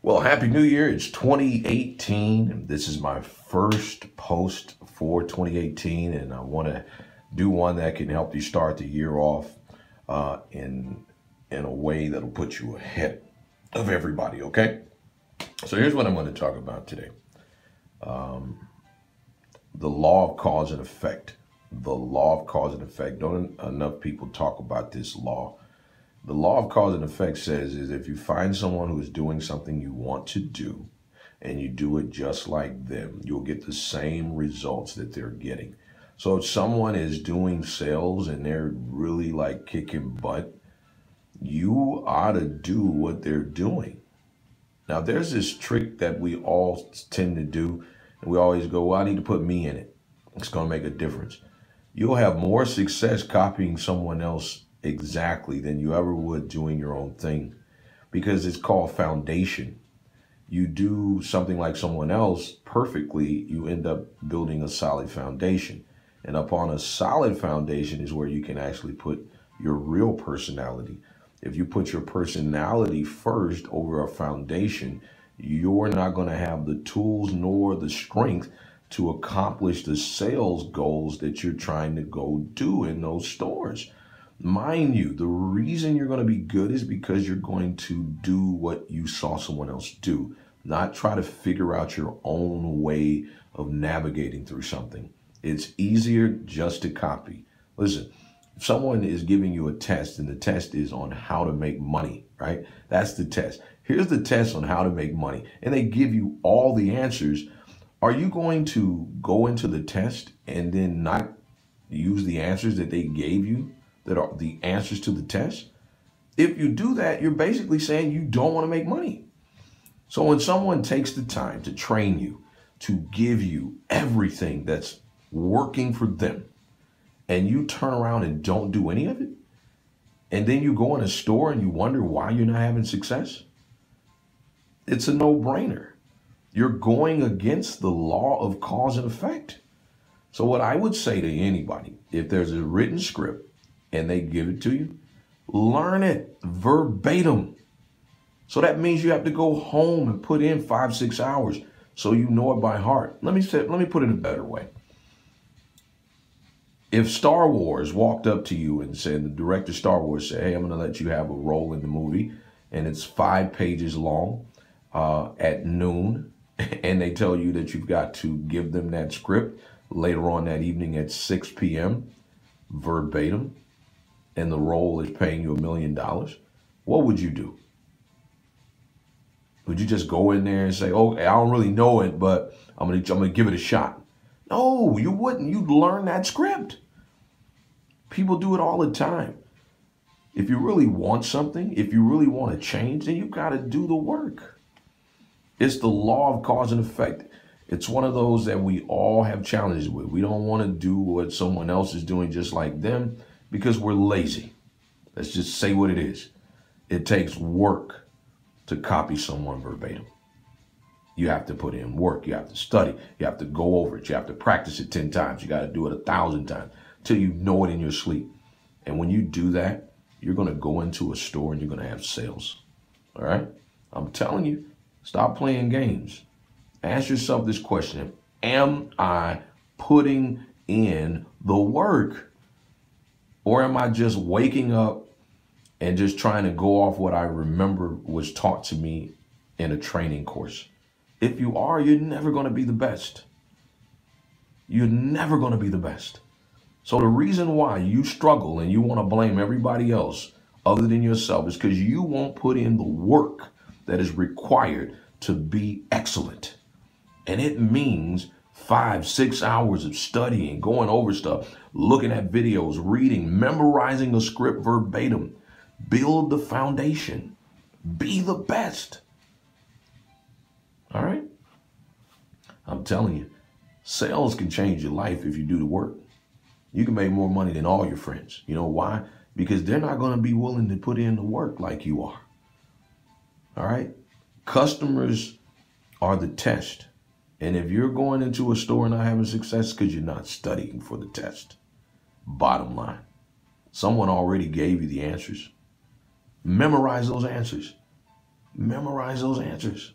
Well, Happy New Year. It's 2018. And this is my first post for 2018. And I want to do one that can help you start the year off in a way that'll put you ahead of everybody, okay? So here's what I'm going to talk about today. The law of cause and effect. The law of cause and effect. Don't enough people talk about this law. The law of cause and effect says is if you find someone who is doing something you want to do and you do it just like them, you'll get the same results that they're getting. So if someone is doing sales and they're really like kicking butt, you ought to do what they're doing. Now, there's this trick that we all tend to do, and we always go, well, I need to put me in it. It's going to make a difference. You'll have more success copying someone else exactly than you ever would doing your own thing, because it's called foundation. You do something like someone else perfectly, you end up building a solid foundation. And upon a solid foundation is where you can actually put your real personality. If you put your personality first over a foundation, you're not going to have the tools nor the strength to accomplish the sales goals that you're trying to go do in those stores. Mind you, the reason you're going to be good is because you're going to do what you saw someone else do, not try to figure out your own way of navigating through something. It's easier just to copy. Listen, if someone is giving you a test and the test is on how to make money, right? That's the test. Here's the test on how to make money. And they give you all the answers. Are you going to go into the test and then not use the answers that they gave you that are the answers to the test? If you do that, you're basically saying you don't want to make money. So when someone takes the time to train you, to give you everything that's working for them, and you turn around and don't do any of it, and then you go in a store and you wonder why you're not having success, it's a no-brainer. You're going against the law of cause and effect. So what I would say to anybody, if there's a written script and they give it to you, learn it verbatim. So that means you have to go home and put in 5-6 hours so you know it by heart. Let me put it a better way. If Star Wars walked up to you and said, the director of Star Wars said, hey, I'm going to let you have a role in the movie, and it's 5 pages long at noon, and they tell you that you've got to give them that script later on that evening at 6 p.m. verbatim, and the role is paying you $1 million, what would you do? Would you just go in there and say, oh, I don't really know it, but I'm gonna give it a shot? No, you wouldn't. You'd learn that script. People do it all the time. If you really want something, if you really want to change, then you've got to do the work. It's the law of cause and effect. It's one of those that we all have challenges with. We don't want to do what someone else is doing just like them because we're lazy. Let's just say what it is. It takes work to copy someone verbatim. You have to put in work. You have to study. You have to go over it. You have to practice it 10 times. You got to do it 1,000 times till you know it in your sleep. And when you do that, you're going to go into a store and you're going to have sales. All right? I'm telling you, stop playing games. Ask yourself this question. Am I putting in the work? Or am I just waking up and just trying to go off what I remember was taught to me in a training course? If you are, you're never going to be the best. You're never going to be the best. So the reason why you struggle and you want to blame everybody else other than yourself is because you won't put in the work that is required to be excellent. And it means 5-6 hours of studying, going over stuff, looking at videos, reading, memorizing a script verbatim. Build the foundation. Be the best. All right? I'm telling you, sales can change your life if you do the work. You can make more money than all your friends. You know why? Because they're not going to be willing to put in the work like you are. All right? Customers are the test. And if you're going into a store and not having success, because you're not studying for the test. Bottom line. Someone already gave you the answers. Memorize those answers. Memorize those answers.